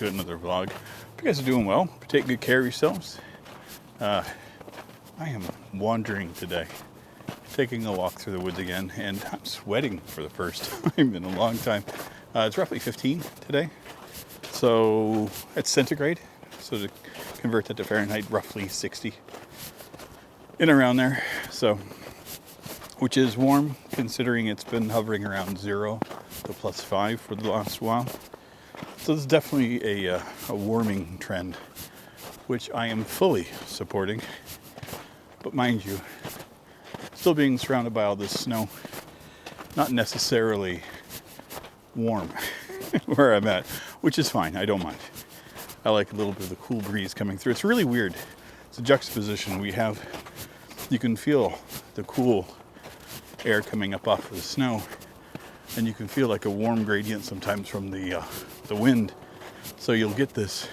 to another vlog. Hope you guys are doing well. Take good care of yourselves. I am wandering today, taking a walk through the woods again, and I'm sweating for the first time in a long time. It's roughly 15 today, so it's centigrade. So to convert that to Fahrenheit, roughly 60, in around there. So, which is warm considering it's been hovering around 0 to +5 for the last while. So this is definitely a warming trend, which I am fully supporting. But mind you, still being surrounded by all this snow, not necessarily warm where I'm at, which is fine. I don't mind. I like a little bit of the cool breeze coming through. It's really weird. It's a juxtaposition we have. You can feel the cool air coming up off of the snow, and you can feel like a warm gradient sometimes from the wind. So you'll get this,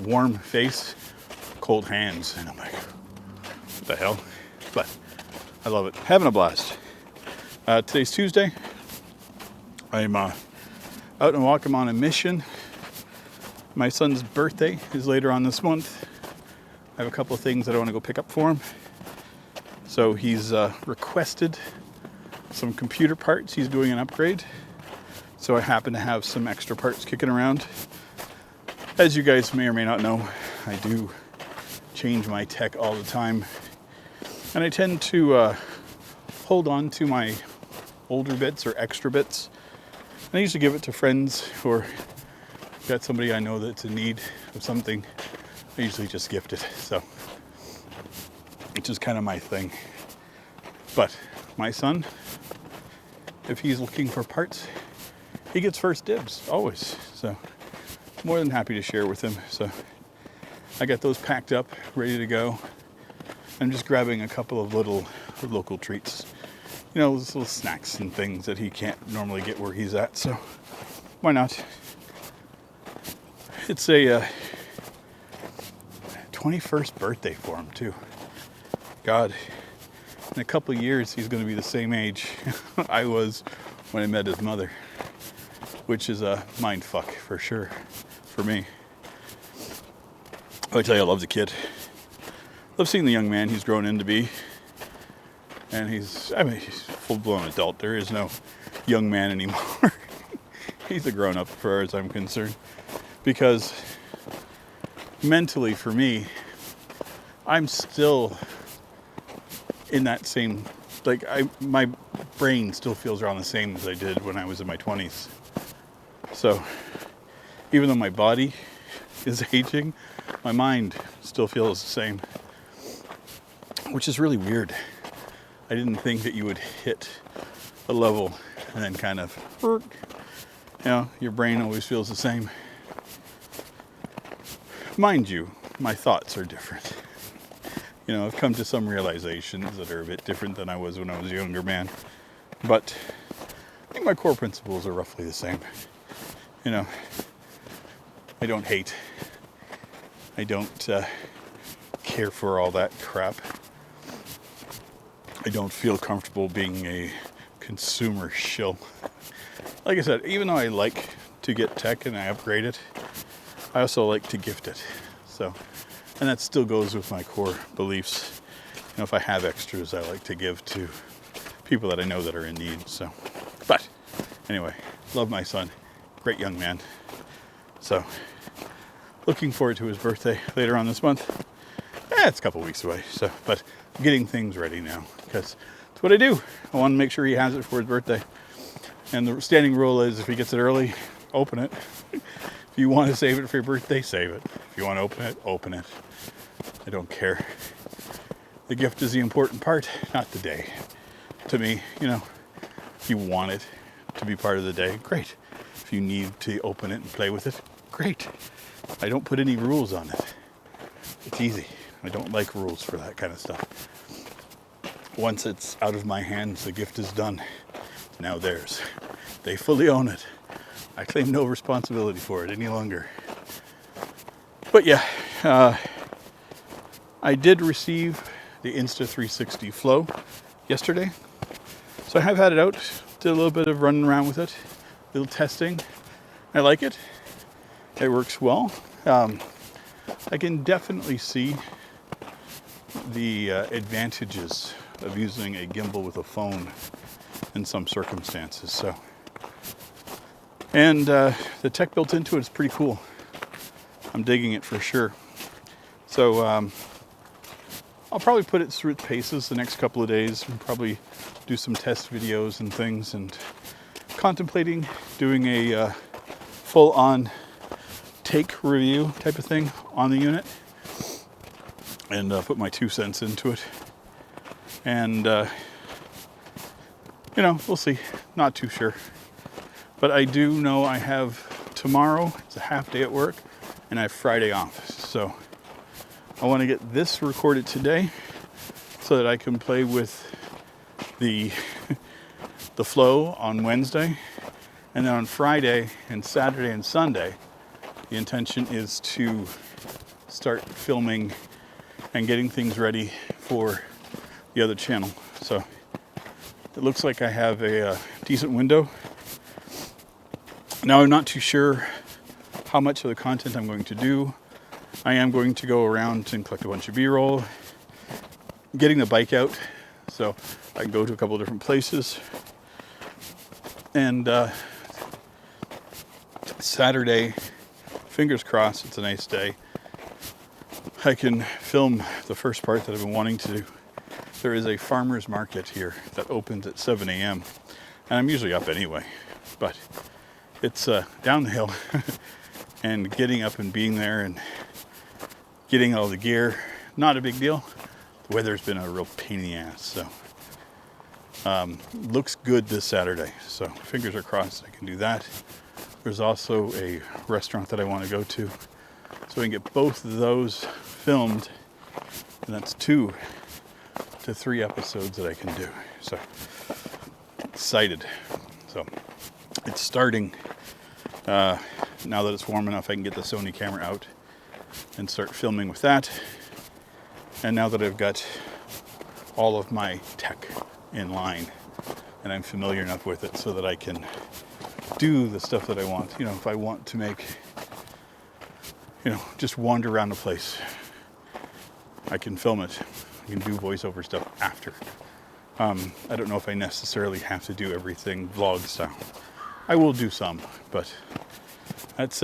warm face, cold hands, and I'm like, what the hell? But I love it. Having a blast. Today's Tuesday. I'm out and walk. I'm on a mission. My son's birthday is later on this month. I have a couple of things that I want to go pick up for him. So he's requested some computer parts. He's doing an upgrade. So I happen to have some extra parts kicking around. As you guys may or may not know, I do change my tech all the time. And I tend to hold on to my older bits or extra bits. And I usually give it to friends or got somebody I know that's in need of something. I usually just gift it. So it's just kind of my thing. But my son, if he's looking for parts, he gets first dibs, always. So more than happy to share with him. So I got those packed up, ready to go. I'm just grabbing a couple of little local treats. Those little snacks and things that he can't normally get where he's at. So why not? It's a 21st birthday for him, too. God, in a couple of years, he's going to be the same age I was when I met his mother, which is a mind fuck for sure for me. I tell you, I love the kid. Love seeing the young man he's grown into be. And he's full-blown adult. There is no young man anymore. He's a grown-up as far as I'm concerned. Because mentally for me, I'm still in that same, my brain still feels around the same as I did when I was in my 20s. So even though my body is aging, my mind still feels the same, which is really weird. I didn't think that you would hit a level and then kind of, your brain always feels the same. Mind you, my thoughts are different. I've come to some realizations that are a bit different than I was when I was a younger man. But I think my core principles are roughly the same. I don't hate. I don't care for all that crap. I don't feel comfortable being a consumer shill. Like I said, even though I like to get tech and I upgrade it, I also like to gift it. So, and that still goes with my core beliefs. If I have extras, I like to give to people that I know that are in need. So, but anyway, love my son. Great young man. So, looking forward to his birthday later on this month. It's a couple weeks away. So, but getting things ready now because it's what I do. I want to make sure he has it for his birthday. And the standing rule is if he gets it early, open it. If you want to save it for your birthday, save it. If you want to open it, open it. I don't care. The gift is the important part, not the day. To me, if you want it to be part of the day, great. If you need to open it and play with it, great. I don't put any rules on it. It's easy. I don't like rules for that kind of stuff. Once it's out of my hands, the gift is done. It's now theirs. They fully own it. I claim no responsibility for it any longer. But yeah, I did receive the Insta360 Flow yesterday. So I have had it out, did a little bit of running around with it, a little testing. I like it. It works well. I can definitely see the advantages of using a gimbal with a phone in some circumstances. So, and the tech built into it is pretty cool. I'm digging it for sure. So I'll probably put it through its paces the next couple of days and probably do some test videos and things, and contemplating doing a full-on take review type of thing on the unit, and put my 2 cents into it. And you know, we'll see. Not too sure. But I do know I have tomorrow, it's a half day at work, and I have Friday off. So I want to get this recorded today so that I can play with the flow on Wednesday. And then on Friday and Saturday and Sunday, the intention is to start filming and getting things ready for the other channel. So it looks like I have a decent window. Now I'm not too sure how much of the content I'm going to do. I am going to go around and collect a bunch of B-roll, getting the bike out so I can go to a couple of different places. And Saturday, fingers crossed, it's a nice day, I can film the first part that I've been wanting to do. There is a farmer's market here that opens at 7 a.m. and I'm usually up anyway, but it's down the hill and getting up and being there and getting all the gear, not a big deal. The weather's been a real pain in the ass, so looks good this Saturday, so fingers are crossed I can do that. There's also a restaurant that I want to go to, so we can get both of those filmed, and that's 2 to 3 episodes that I can do. So excited. So it's starting. Now that it's warm enough, I can get the Sony camera out and start filming with that. And now that I've got all of my tech in line and I'm familiar enough with it so that I can do the stuff that I want. You know, if I want to make, you know, just wander around the place, I can film it. I can do voiceover stuff after. I don't know if I necessarily have to do everything vlog style. I will do some, but let's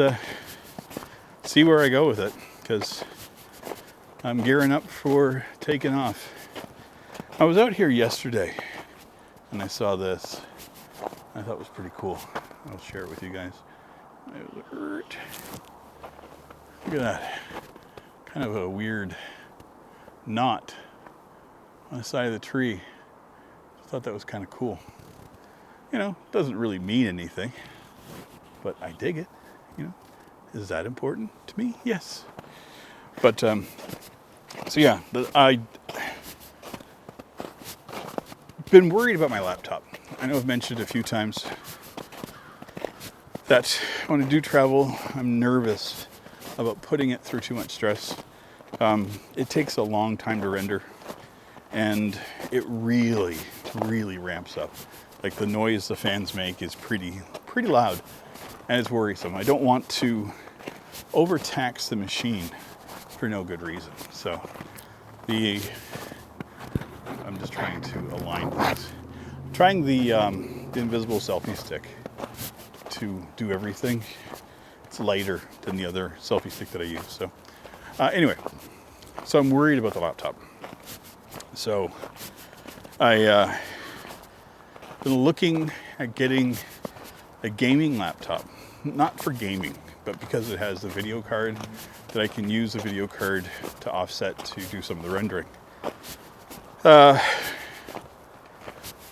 see where I go with it, because I'm gearing up for taking off. I was out here yesterday and I saw this. I thought it was pretty cool. I'll share it with you guys. Look at that. Kind of a weird knot on the side of the tree. I thought that was kind of cool. You know, doesn't really mean anything, but I dig it. You know, is that important to me? Yes. But so yeah, I've been worried about my laptop. I know I've mentioned a few times that when I do travel, I'm nervous about putting it through too much stress. It takes a long time to render, and it really ramps up. Like, the noise the fans make is pretty loud, and it's worrisome. I don't want to overtax the machine for no good reason. So I'm just trying to align things. I'm trying the invisible selfie stick to do everything. It's lighter than the other selfie stick that I use. So anyway, so I'm worried about the laptop. So I been looking at getting a gaming laptop, not for gaming, but because it has the video card, that I can use the video card to offset to do some of the rendering. The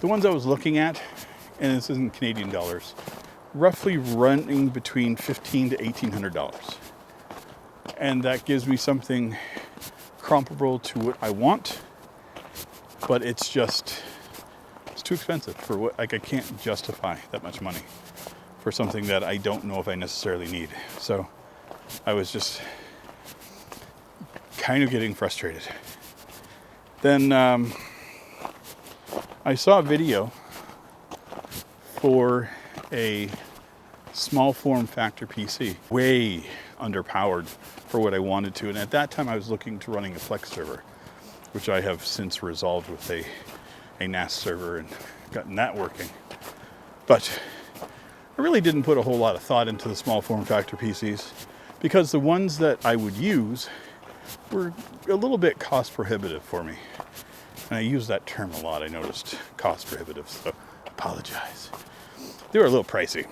ones I was looking at, and this isn't Canadian dollars, roughly running between $1,500 to $1,800. And that gives me something comparable to what I want, but it's too expensive for what, like, I can't justify that much money for something that I don't know if I necessarily need. So I was just kind of getting frustrated. Then I saw a video for a small form factor PC, way underpowered for what I wanted to. And at that time I was looking to running a Flex server, which I have since resolved with a NAS server and gotten that working. But I really didn't put a whole lot of thought into the small form factor PCs because the ones that I would use were a little bit cost prohibitive for me. And I use that term a lot, I noticed, cost prohibitive, so apologize. They were a little pricey.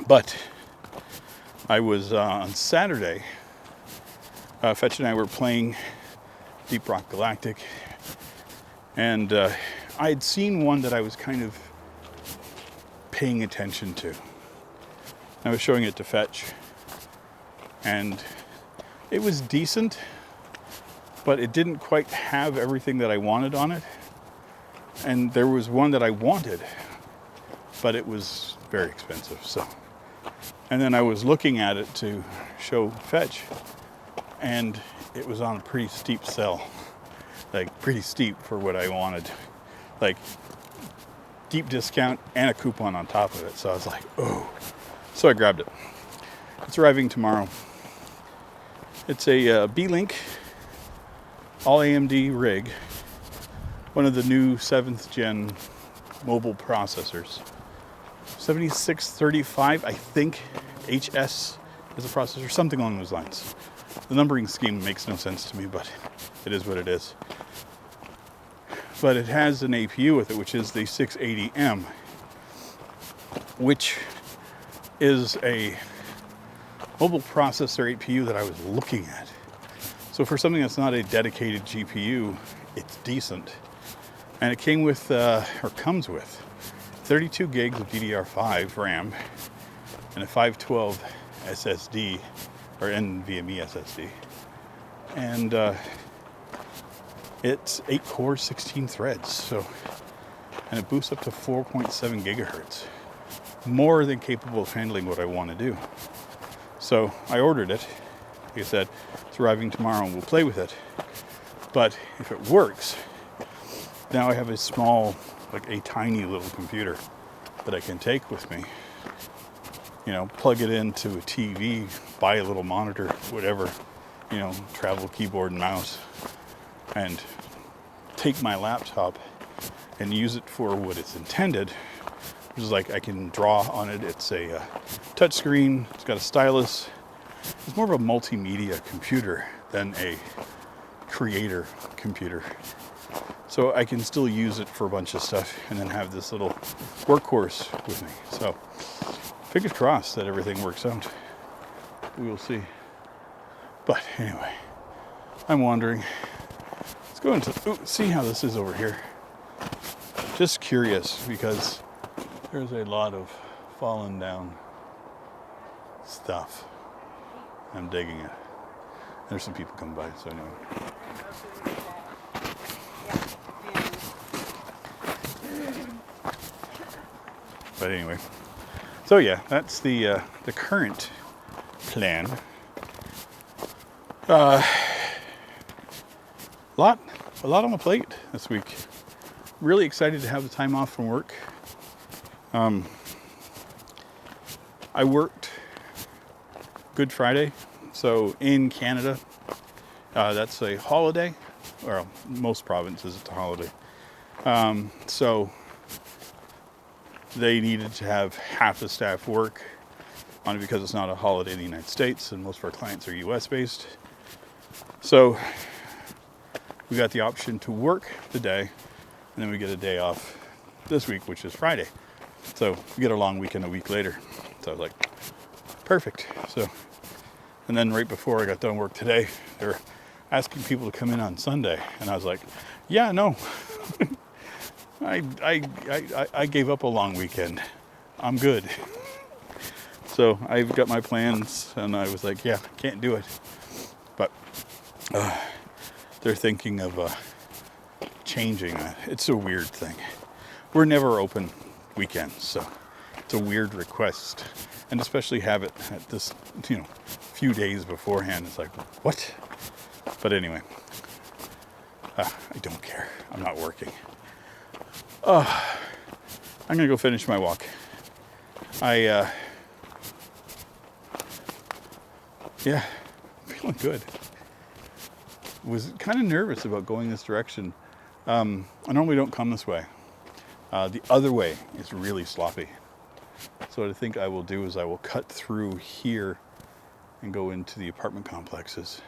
But I was on Saturday, Fetch and I were playing Deep Rock Galactic, and I had seen one that I was kind of paying attention to. I was showing it to Fetch, and it was decent, but it didn't quite have everything that I wanted on it. And there was one that I wanted, but it was very expensive. So, and then I was looking at it to show Fetch, and it was on a pretty steep sell, like pretty steep for what I wanted, like deep discount and a coupon on top of it. So I was like, oh, so I grabbed it. It's arriving tomorrow. It's a B-Link all AMD rig, one of the new 7th gen mobile processors. 7635, I think, HS is a processor, something along those lines. The numbering scheme makes no sense to me, but it is what it is. But it has an APU with it, which is the 680M, which is a mobile processor APU that I was looking at. So for something that's not a dedicated GPU, it's decent. And it came with, or comes with, 32 gigs of DDR5 RAM and a 512 SSD, or NVMe SSD. And it's 8 cores, 16 threads. So, and it boosts up to 4.7 gigahertz. More than capable of handling what I want to do. So I ordered it. Like I said, it's arriving tomorrow and we'll play with it. But if it works, now I have a small, like a tiny little computer that I can take with me. You know, plug it into a TV, buy a little monitor, whatever, you know, travel keyboard and mouse, and take my laptop and use it for what it's intended, which is like I can draw on it. It's a touch screen, it's got a stylus. It's more of a multimedia computer than a creator computer. So I can still use it for a bunch of stuff and then have this little workhorse with me. So fingers crossed that everything works out. We will see. But anyway, I'm wandering. Let's go into, see how this is over here. Just curious because there's a lot of fallen down stuff. I'm digging it. There's some people coming by, so anyway. But anyway, so yeah, that's the current plan. A lot on the plate this week. Really excited to have the time off from work. I worked Good Friday, so in Canada, that's a holiday. Well, most provinces it's a holiday. So they needed to have half the staff work on it because it's not a holiday in the United States and most of our clients are US based. So we got the option to work the day and then we get a day off this week, which is Friday. So we get a long weekend a week later. So I was like, perfect. So, and then right before I got done work today, they were asking people to come in on Sunday. And I was like, yeah, no. I gave up a long weekend. I'm good. So I've got my plans and I was like, yeah, can't do it. But they're thinking of changing that. It's a weird thing. We're never open weekends, so it's a weird request. And especially have it at this, few days beforehand. It's like, what? But anyway, I don't care. I'm not working. I'm gonna go finish my walk. I yeah, feeling good. Was kind of nervous about going this direction. I normally don't come this way. The other way is really sloppy. So what I think I will do is I will cut through here and go into the apartment complexes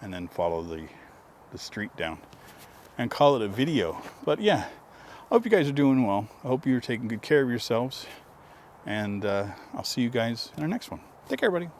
and then follow the street down and call it a video. But yeah, I hope you guys are doing well. I hope you're taking good care of yourselves. And I'll see you guys in our next one. Take care, everybody.